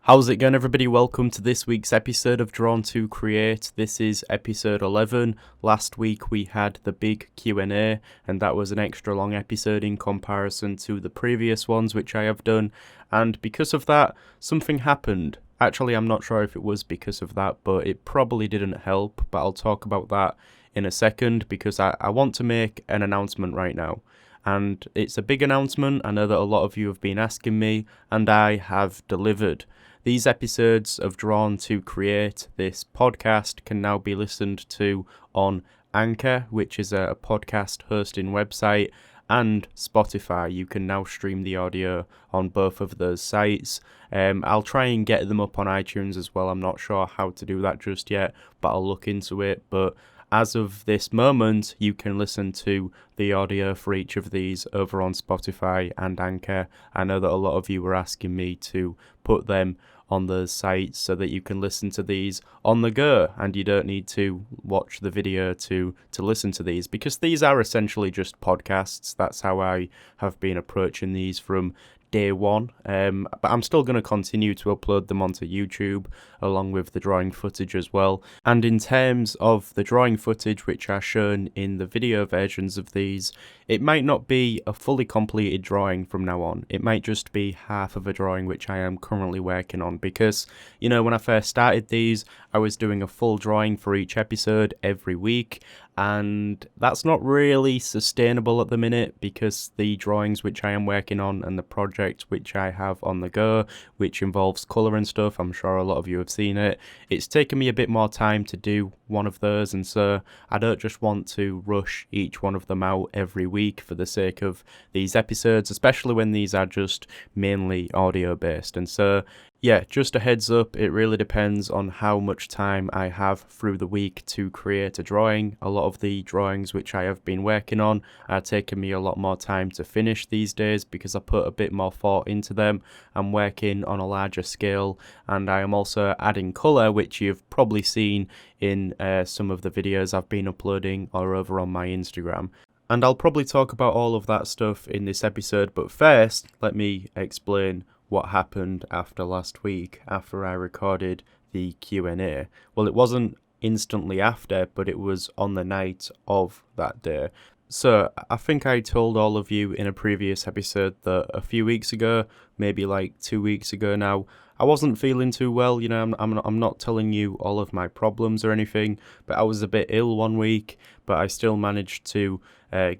How's it going, everybody? Welcome to this week's episode of Drawn to Create. This is episode 11. Last week we had the big Q&A, and that was an extra long episode in comparison to the previous ones which I have done. And because of that, something happened. Actually, I'm not sure if it was because of that, but it probably didn't help. But I'll talk about that in a second because I want to make an announcement right now. And it's a big announcement. I know that a lot of you have been asking me, and I have delivered. These episodes of Drawn to Create, this podcast, can now be listened to on Anchor, which is a podcast hosting website, and Spotify. You can now stream the audio on both of those sites. I'll try and get them up on iTunes as well. I'm not sure how to do that just yet, but I'll look into it. But as of this moment, you can listen to the audio for each of these over on Spotify and Anchor. I know that a lot of you were asking me to put them on those sites so that you can listen to these on the go and you don't need to watch the video to listen to these, because these are essentially just podcasts. That's how I have been approaching these from day one, but I'm still going to continue to upload them onto YouTube along with the drawing footage as well. And in terms of the drawing footage which are shown in the video versions of these, it might not be a fully completed drawing from now on. It might just be half of a drawing which I am currently working on, because, you know, when I first started these, I was doing a full drawing for each episode every week, and that's not really sustainable at the minute, because the drawings which I am working on and the project which I have on the go, which involves colour and stuff, I'm sure a lot of you have seen it, it's taken me a bit more time to do one of those, and so I don't just want to rush each one of them out every week for the sake of these episodes, especially when these are just mainly audio based. And so yeah, just a heads up, it really depends on how much time I have through the week to create a drawing. A lot of the drawings which I have been working on are taking me a lot more time to finish these days because I put a bit more thought into them. I'm working on a larger scale, and I am also adding colour, which you've probably seen in some of the videos I've been uploading or over on my Instagram. And I'll probably talk about all of that stuff in this episode, but first, let me explain what happened after last week, after I recorded the Q&A. Well, it wasn't instantly after, but it was on the night of that day. So I think I told all of you in a previous episode that a few weeks ago, maybe like 2 weeks ago now, I wasn't feeling too well. You know, I'm not telling you all of my problems or anything, but I was a bit ill one week, but I still managed to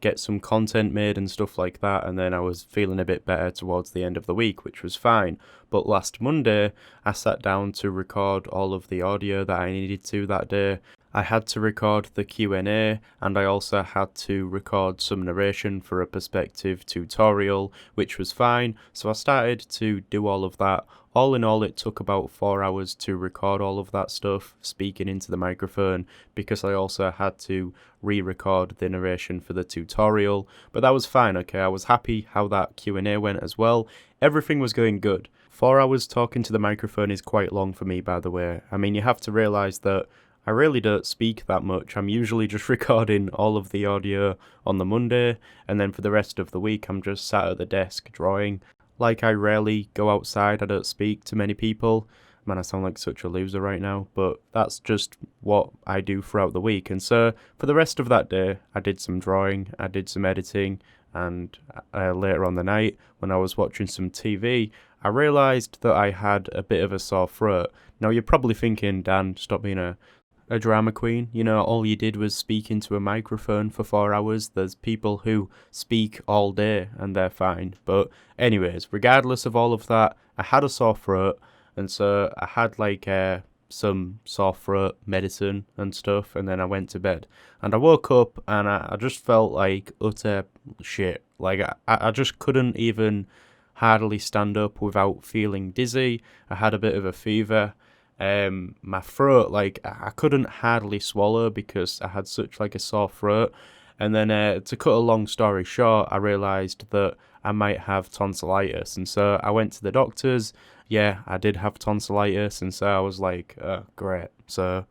get some content made and stuff like that, and then I was feeling a bit better towards the end of the week, which was fine. But last Monday, I sat down to record all of the audio that I needed to that day. I had to record the Q&A, and I also had to record some narration for a perspective tutorial, which was fine. So I started to do all of that. All in all, it took about 4 hours to record all of that stuff, speaking into the microphone, because I also had to re-record the narration for the tutorial. But that was fine, okay? I was happy how that Q&A went as well. Everything was going good. 4 hours talking to the microphone is quite long for me, by the way. I mean, you have to realise that I really don't speak that much. I'm usually just recording all of the audio on the Monday, and then for the rest of the week I'm just sat at the desk drawing. Like, I rarely go outside, I don't speak to many people. Man, I sound like such a loser right now, but that's just what I do throughout the week. And so for the rest of that day, I did some drawing, I did some editing, and later on the night, when I was watching some TV, I realised that I had a bit of a sore throat. Now, you're probably thinking, Dan, stop being a drama queen. You know, all you did was speak into a microphone for 4 hours. There's people who speak all day and they're fine. But anyways, regardless of all of that, I had a sore throat, and so I had like some sore throat medicine and stuff, and then I went to bed. And I woke up and I just felt like utter shit. Like I just couldn't even hardly stand up without feeling dizzy. I had a bit of a fever. My throat, like, I couldn't hardly swallow because I had such like a sore throat. And then to cut a long story short, I realised that I might have tonsillitis, and so I went to the doctors. Yeah, I did have tonsillitis, and so I was like, oh, great. So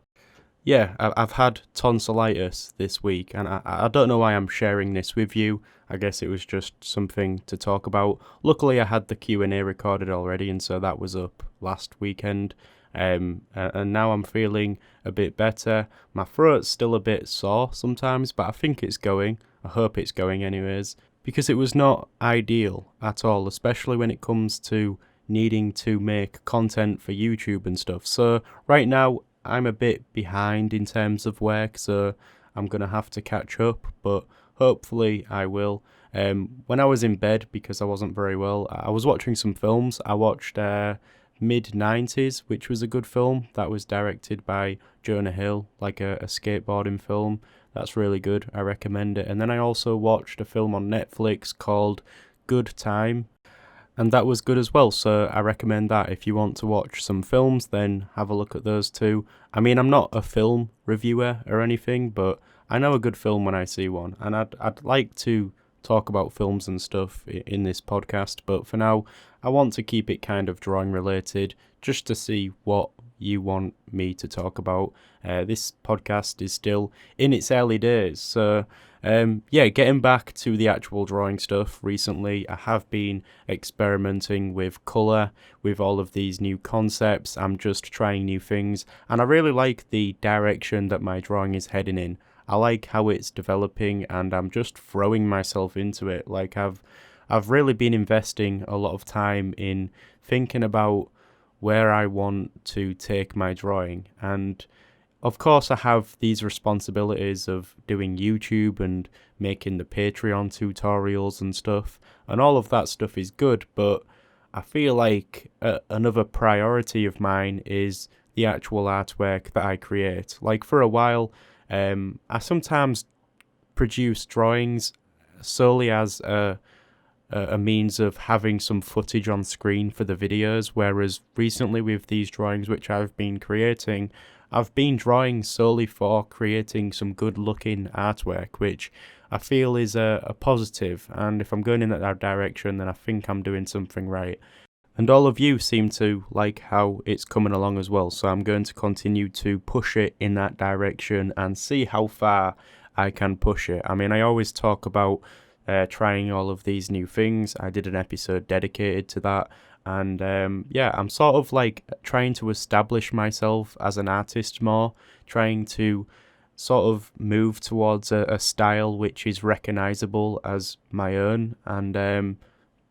yeah, I've had tonsillitis this week, and I don't know why I'm sharing this with you. I guess it was just something to talk about. Luckily, I had the Q&A recorded already, and so that was up last weekend. And now I'm feeling a bit better. My throat's still a bit sore sometimes, but I think it's going. I hope it's going anyways. Because it was not ideal at all, especially when it comes to needing to make content for YouTube and stuff. So right now, I'm a bit behind in terms of work, so I'm going to have to catch up, but hopefully I will. When I was in bed, because I wasn't very well, I was watching some films. I watched Mid-90s, which was a good film. That was directed by Jonah Hill, like a skateboarding film. That's really good. I recommend it. And then I also watched a film on Netflix called Good Time, and that was good as well. So I recommend that. If you want to watch some films, then have a look at those too. I mean, I'm not a film reviewer or anything, but I know a good film when I see one. And I'd like to talk about films and stuff in this podcast, but for now, I want to keep it kind of drawing related, just to see what you want me to talk about. This podcast is still in its early days, so getting back to the actual drawing stuff. Recently, I have been experimenting with colour, with all of these new concepts. I'm just trying new things, and I really like the direction that my drawing is heading in. I like how it's developing, and I'm just throwing myself into it. Like I've really been investing a lot of time in thinking about where I want to take my drawing. And of course, I have these responsibilities of doing YouTube and making the Patreon tutorials and stuff. And all of that stuff is good, but I feel like another priority of mine is the actual artwork that I create. Like for a while, I sometimes produce drawings solely as a means of having some footage on screen for the videos, whereas recently with these drawings which I've been creating, I've been drawing solely for creating some good looking artwork, which I feel is a positive, and if I'm going in that direction, then I think I'm doing something right. And all of you seem to like how it's coming along as well, so I'm going to continue to push it in that direction and see how far I can push it. I mean, I always talk about trying all of these new things. I did an episode dedicated to that, and I'm sort of like trying to establish myself as an artist more, trying to sort of move towards a style which is recognizable as my own, and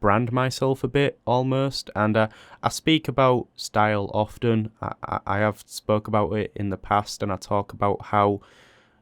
brand myself a bit almost. And I speak about style often. I have spoke about it in the past, and I talk about how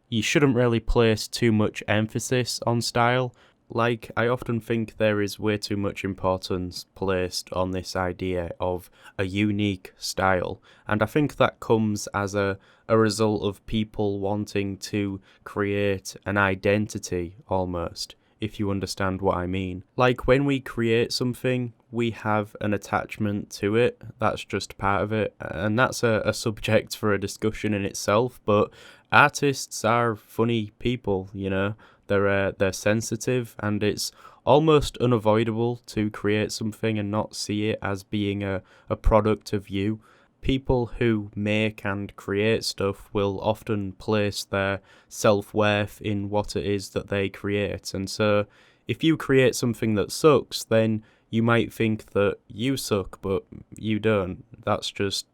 you shouldn't really place too much emphasis on style. Like, I often think there is way too much importance placed on this idea of a unique style, and I think that comes as a result of people wanting to create an identity almost, if you understand what I mean. Like, when we create something, we have an attachment to it. That's just part of it, and that's a subject for a discussion in itself, but artists are funny people, you know. They're sensitive, and it's almost unavoidable to create something and not see it as being a product of you. People who make and create stuff will often place their self-worth in what it is that they create. And so if you create something that sucks, then you might think that you suck, but you don't. That's just,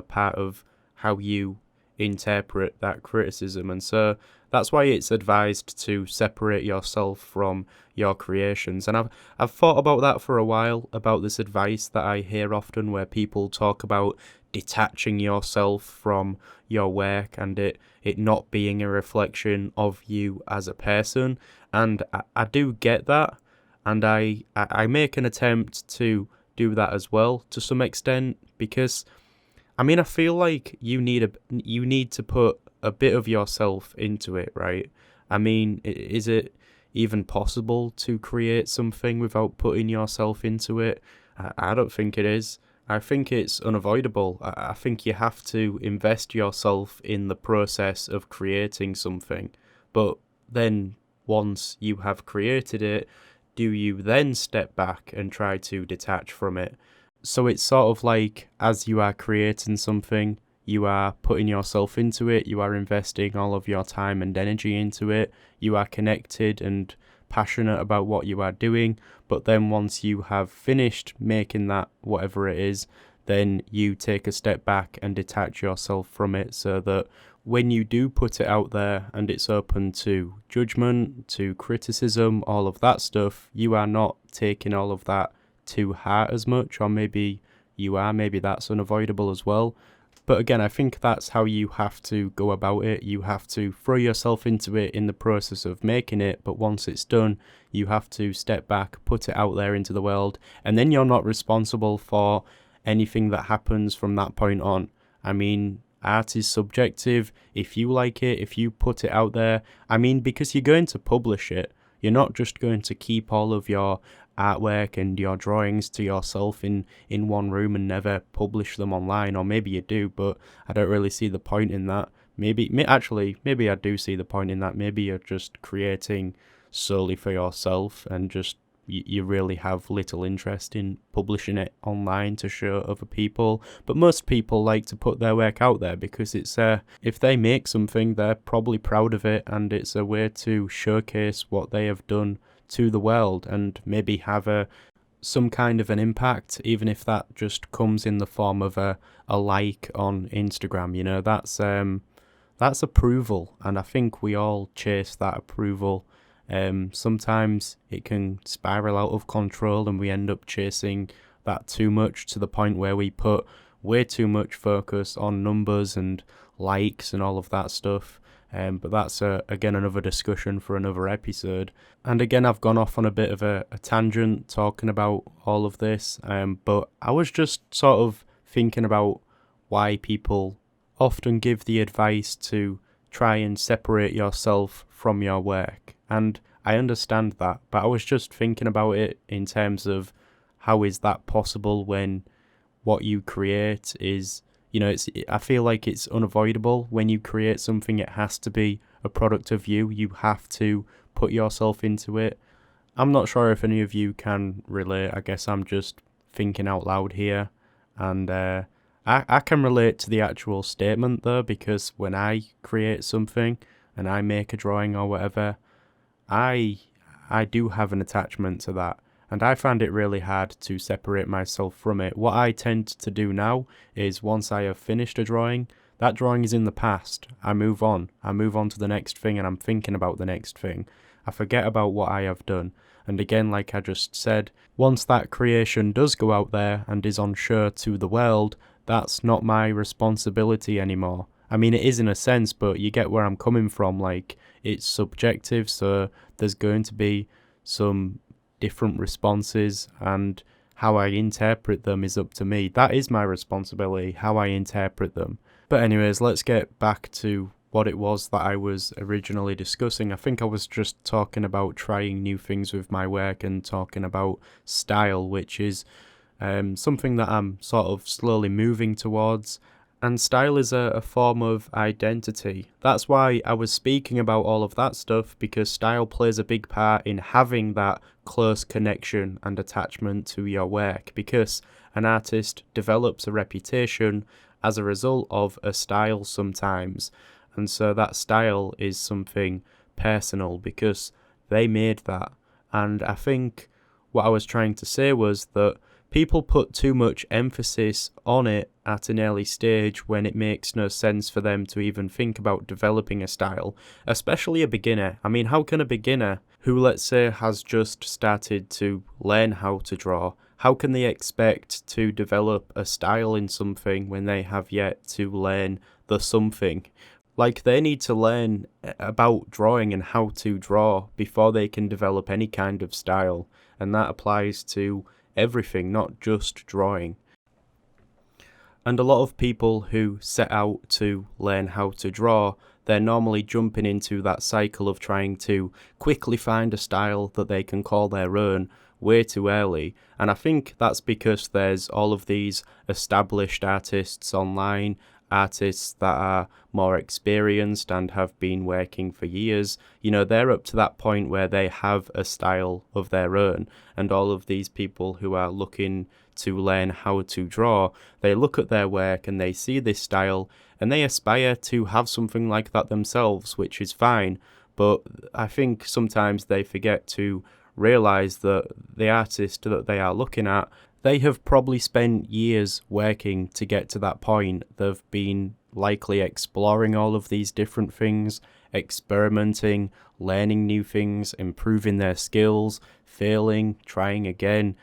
part of how you interpret that criticism. And so that's why it's advised to separate yourself from your creations. And I've thought about that for a while, about this advice that I hear often where people talk about detaching yourself from your work and it not being a reflection of you as a person. And I do get that, and I make an attempt to do that as well to some extent, because I feel like you need to put a bit of yourself into it, right? Is it even possible to create something without putting yourself into it? I don't think it is. I think it's unavoidable. I think you have to invest yourself in the process of creating something. But then once you have created it, do you then step back and try to detach from it? So it's sort of like, as you are creating something, you are putting yourself into it, you are investing all of your time and energy into it, you are connected and passionate about what you are doing, but then once you have finished making that, whatever it is, then you take a step back and detach yourself from it, so that when you do put it out there and it's open to judgment, to criticism, all of that stuff, you are not taking all of that to heart as much, or maybe you are, maybe that's unavoidable as well. But again, I think that's how you have to go about it. You have to throw yourself into it in the process of making it, but once it's done, you have to step back, put it out there into the world, and then you're not responsible for anything that happens from that point on. I mean, art is subjective. If you like it, if you put it out there, I mean, because you're going to publish it, you're not just going to keep all of your artwork and your drawings to yourself in one room and never publish them online. Or maybe you do, but I don't really see the point in that. Maybe I do see the point in that. Maybe you're just creating solely for yourself and just you really have little interest in publishing it online to show other people. But most people like to put their work out there because it's if they make something, they're probably proud of it, and it's a way to showcase what they have done to the world and maybe have some kind of an impact, even if that just comes in the form of a like on Instagram. You know, that's approval, and I think we all chase that approval. Sometimes it can spiral out of control and we end up chasing that too much to the point where we put way too much focus on numbers and likes and all of that stuff. But that's, again, another discussion for another episode. And again, I've gone off on a bit of a tangent talking about all of this, but I was just sort of thinking about why people often give the advice to try and separate yourself from your work. And I understand that, but I was just thinking about it in terms of how is that possible when what you create is, you know, I feel like it's unavoidable. When you create something, it has to be a product of you. You have to put yourself into it. I'm not sure if any of you can relate. I guess I'm just thinking out loud here. And I can relate to the actual statement though, because when I create something and I make a drawing or whatever, I do have an attachment to that. And I find it really hard to separate myself from it. What I tend to do now is once I have finished a drawing, that drawing is in the past. I move on. I move on to the next thing and I'm thinking about the next thing. I forget about what I have done. And again, like I just said, once that creation does go out there and is on show to the world, that's not my responsibility anymore. I mean, it is in a sense, but you get where I'm coming from. Like, it's subjective, so there's going to be some different responses, and how I interpret them is up to me. That is my responsibility, how I interpret them. But anyways, let's get back to what it was that I was originally discussing. I think I was just talking about trying new things with my work and talking about style, which is something that I'm sort of slowly moving towards. And style is a form of identity. That's why I was speaking about all of that stuff, because style plays a big part in having that close connection and attachment to your work, because an artist develops a reputation as a result of a style sometimes. And so that style is something personal because they made that. And I think what I was trying to say was that people put too much emphasis on it at an early stage when it makes no sense for them to even think about developing a style, especially a beginner. I mean, how can a beginner who, let's say, has just started to learn how to draw, how can they expect to develop a style in something when they have yet to learn the something? Like, they need to learn about drawing and how to draw before they can develop any kind of style, and that applies to everything, not just drawing. And a lot of people who set out to learn how to draw, they're normally jumping into that cycle of trying to quickly find a style that they can call their own way too early. And I think that's because there's all of these established artists online, artists that are more experienced and have been working for years. You know, they're up to that point where they have a style of their own, and all of these people who are looking to learn how to draw, they look at their work and they see this style and they aspire to have something like that themselves, which is fine. But I think sometimes they forget to realize that the artist that they are looking at, they have probably spent years working to get to that point. They've been likely exploring all of these different things, experimenting, learning new things, improving their skills, failing, trying again,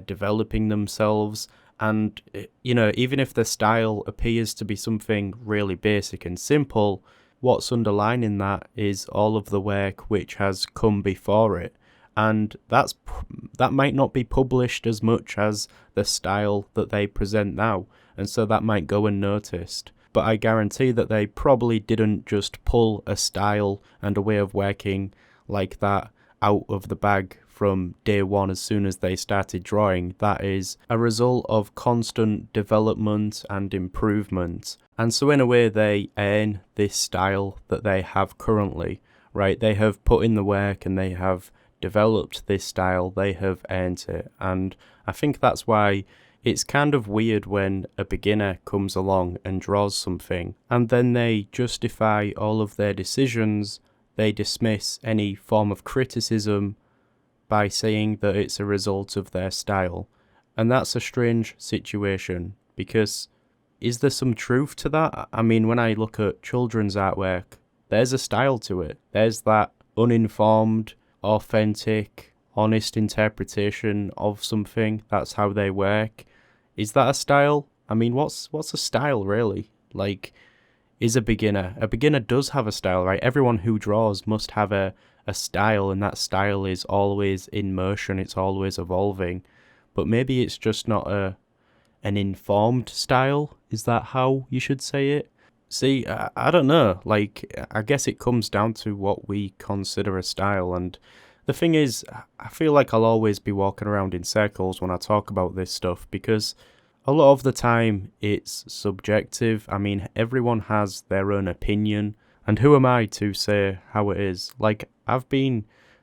developing themselves. And, even if the style appears to be something really basic and simple, what's underlining that is all of the work which has come before it. And that might not be published as much as the style that they present now, and so that might go unnoticed. But I guarantee that they probably didn't just pull a style and a way of working like that out of the bag from day one as soon as they started drawing. That is a result of constant development and improvement. And so in a way they earn this style that they have currently, right? They have put in the work and they have developed this style, they have earned it. And I think that's why it's kind of weird when a beginner comes along and draws something and then they justify all of their decisions, they dismiss any form of criticism by saying that it's a result of their style. And that's a strange situation, because is there some truth to that? I mean, when I look at children's artwork, there's a style to it. There's that uninformed, authentic, honest interpretation of something. That's how they work. Is that a style? I mean, what's a style really? Like, is a beginner does have a style, right? Everyone who draws must have a style, and that style is always in motion, it's always evolving. But maybe it's just not an informed style. Is that how you should say it? See, I don't know. Like, I guess it comes down to what we consider a style. And the thing is, I feel like I'll always be walking around in circles when I talk about this stuff, because a lot of the time it's subjective. I mean, everyone has their own opinion, and who am I to say how it is? Like,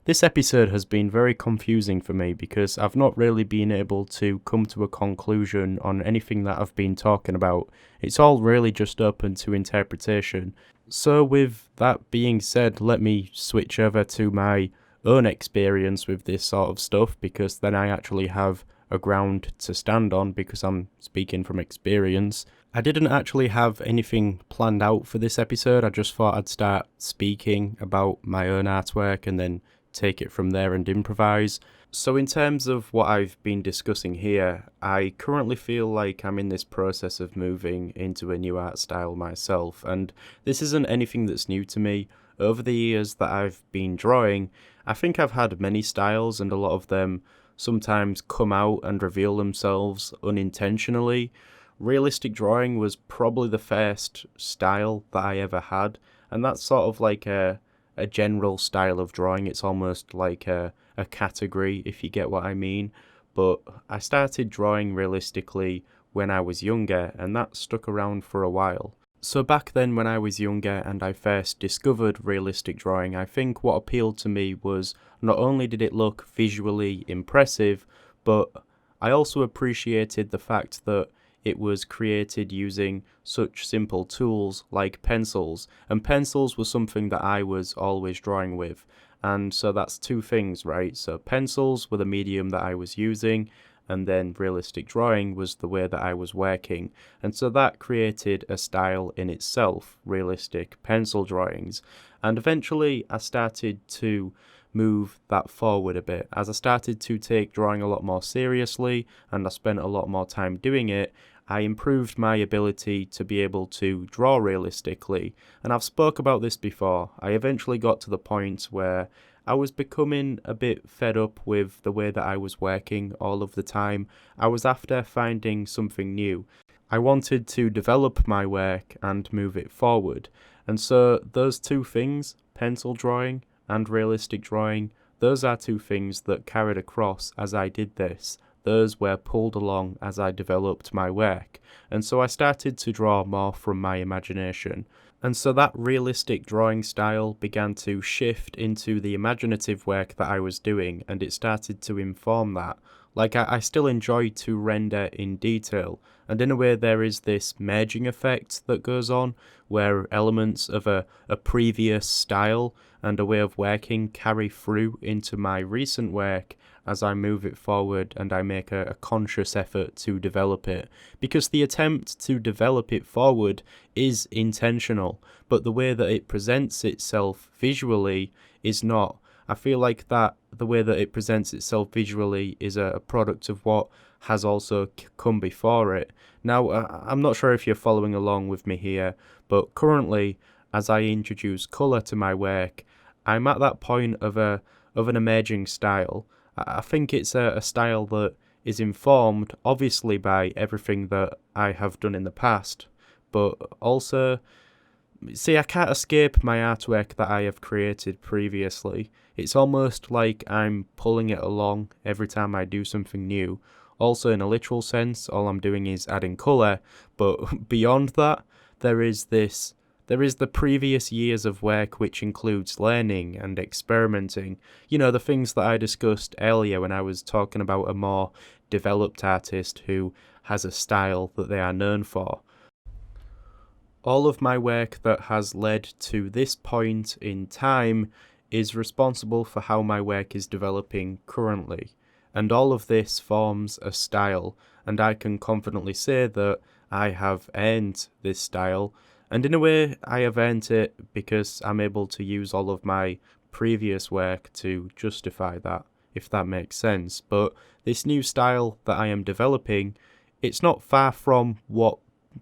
this episode has been very confusing for me because I've not really been able to come to a conclusion on anything that I've been talking about. It's all really just open to interpretation. So with that being said, let me switch over to my own experience with this sort of stuff, because then I actually have a ground to stand on because I'm speaking from experience. I didn't actually have anything planned out for this episode. I just thought I'd start speaking about my own artwork and then take it from there and improvise. So in terms of what I've been discussing here, I currently feel like I'm in this process of moving into a new art style myself, and this isn't anything that's new to me. Over the years that I've been drawing, I think I've had many styles, and a lot of them sometimes come out and reveal themselves unintentionally. Realistic drawing was probably the first style that I ever had, and that's sort of like a general style of drawing. It's almost like a category, if you get what I mean. But I started drawing realistically when I was younger, and that stuck around for a while. So back then when I was younger and I first discovered realistic drawing, I think what appealed to me was not only did it look visually impressive, but I also appreciated the fact that it was created using such simple tools like pencils, and pencils was something that I was always drawing with. And so that's two things, right? So pencils were the medium that I was using, and then realistic drawing was the way that I was working. And so that created a style in itself, realistic pencil drawings. And eventually I started to move that forward a bit. As I started to take drawing a lot more seriously, and I spent a lot more time doing it, I improved my ability to be able to draw realistically. And I've spoke about this before. I eventually got to the point where I was becoming a bit fed up with the way that I was working all of the time. I was after finding something new. I wanted to develop my work and move it forward. And so those two things, pencil drawing and realistic drawing, those are two things that carried across as I did this. Those were pulled along as I developed my work. And so I started to draw more from my imagination. And so that realistic drawing style began to shift into the imaginative work that I was doing, and it started to inform that. Like, I still enjoy to render in detail, and in a way there is this merging effect that goes on, where elements of a previous style and a way of working carry through into my recent work as I move it forward and I make a conscious effort to develop it. Because the attempt to develop it forward is intentional, but the way that it presents itself visually is not. I feel like that the way that it presents itself visually is a product of what has also come before it. Now, I'm not sure if you're following along with me here, but currently, as I introduce colour to my work, I'm at that point of an emerging style. I think it's a style that is informed, obviously, by everything that I have done in the past, but also, see, I can't escape my artwork that I have created previously. It's almost like I'm pulling it along every time I do something new. Also, in a literal sense, all I'm doing is adding colour, but beyond that, there is the previous years of work, which includes learning and experimenting. You know, the things that I discussed earlier when I was talking about a more developed artist who has a style that they are known for. All of my work that has led to this point in time is responsible for how my work is developing currently. And all of this forms a style, and I can confidently say that I have earned this style. And in a way, I have earned it because I'm able to use all of my previous work to justify that, if that makes sense. But this new style that I am developing, it's not far from what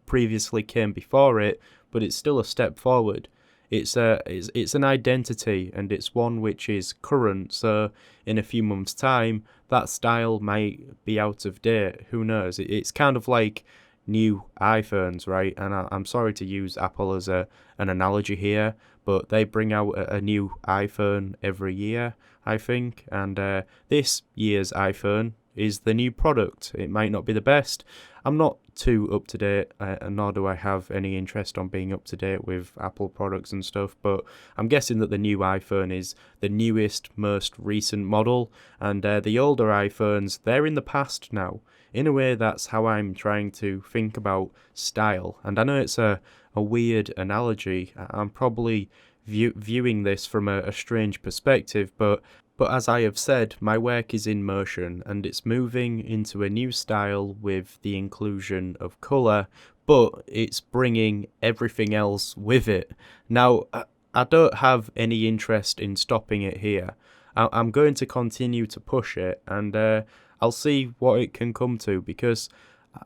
previously came before it, but it's still a step forward. It's an identity, and it's one which is current, so in a few months' time, that style might be out of date. Who knows? It's kind of like new iPhones, right? And I'm sorry to use Apple as an analogy here, but they bring out a new iPhone every year, I think, and this year's iPhone is the new product. It might not be the best. I'm not too up to date, nor do I have any interest on being up to date with Apple products and stuff, but I'm guessing that the new iPhone is the newest, most recent model, and the older iPhones, they're in the past now. In a way, that's how I'm trying to think about style, and I know it's a weird analogy. I'm probably viewing this from a strange perspective, but as I have said, my work is in motion and it's moving into a new style with the inclusion of colour, but it's bringing everything else with it. Now, I don't have any interest in stopping it here. I'm going to continue to push it, and I'll see what it can come to, because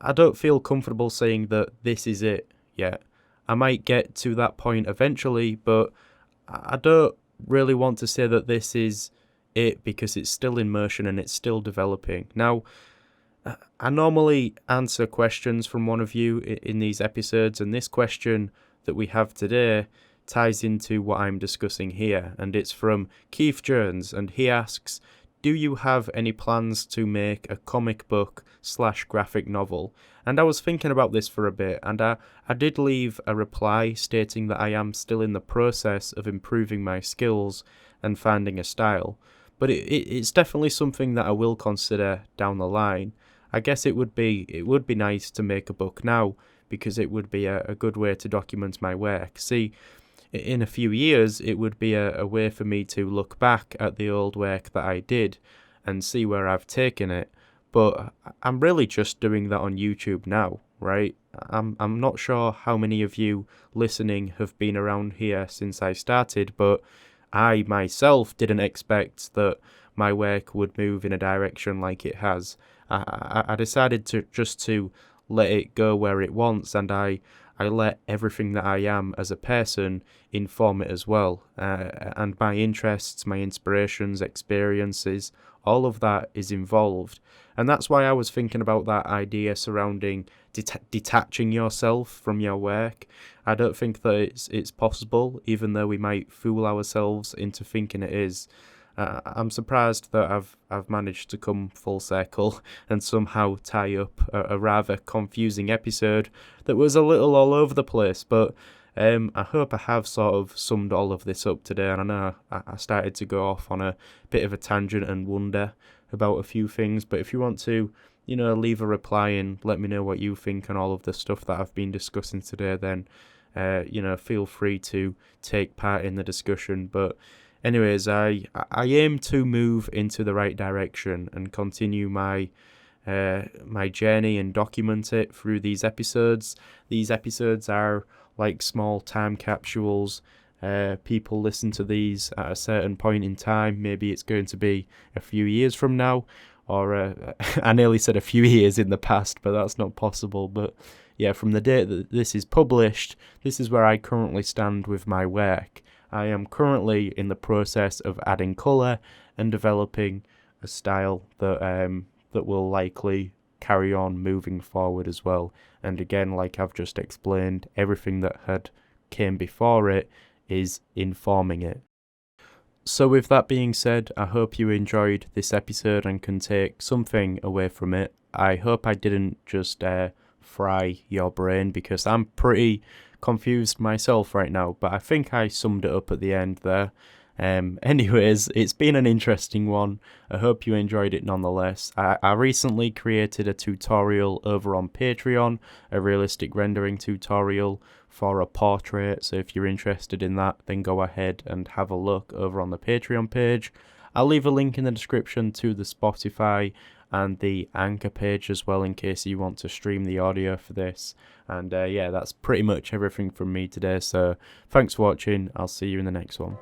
I don't feel comfortable saying that this is it yet. I might get to that point eventually, but I don't really want to say that this is it, because it's still in motion and it's still developing. Now, I normally answer questions from one of you in these episodes, and this question that we have today ties into what I'm discussing here, and it's from Keith Jones, and he asks, do you have any plans to make a comic book / graphic novel? And I was thinking about this for a bit, and I did leave a reply stating that I am still in the process of improving my skills and finding a style. But it's definitely something that I will consider down the line. I guess it would be nice to make a book now, because it would be a good way to document my work. See, in a few years, it would be a way for me to look back at the old work that I did and see where I've taken it. But I'm really just doing that on YouTube now, right? I'm not sure how many of you listening have been around here since I started, but I myself didn't expect that my work would move in a direction like it has. I decided to let it go where it wants, and I let everything that I am as a person inform it as well. And my interests, my inspirations, experiences, all of that is involved. And that's why I was thinking about that idea surrounding detaching yourself from your work. I don't think that it's possible, even though we might fool ourselves into thinking it is. I'm surprised that I've managed to come full circle and somehow tie up a rather confusing episode that was a little all over the place, but I hope I have sort of summed all of this up today, and I know I started to go off on a bit of a tangent and wonder about a few things. But if you want to, leave a reply and let me know what you think on all of the stuff that I've been discussing today, then, feel free to take part in the discussion. But anyways, I aim to move into the right direction and continue my journey and document it through these episodes. These episodes are like small time capsules. People listen to these at a certain point in time. Maybe it's going to be a few years from now, or I nearly said a few years in the past, but that's not possible. But yeah, from the date that this is published, this is where I currently stand with my work. I am currently in the process of adding colour and developing a style that will likely carry on moving forward as well. And again, like I've just explained, everything that had came before it is informing it. So with that being said, I hope you enjoyed this episode and can take something away from it. I hope I didn't just fry your brain, because I'm pretty confused myself right now, but I think I summed it up at the end there. Anyways, it's been an interesting one. I hope you enjoyed it nonetheless. I recently created a tutorial over on Patreon, a realistic rendering tutorial for a portrait, so if you're interested in that, then go ahead and have a look over on the Patreon page. I'll leave a link in the description to the Spotify and the Anchor page as well, in case you want to stream the audio for this. And yeah, that's pretty much everything from me today, so thanks for watching. I'll see you in the next one.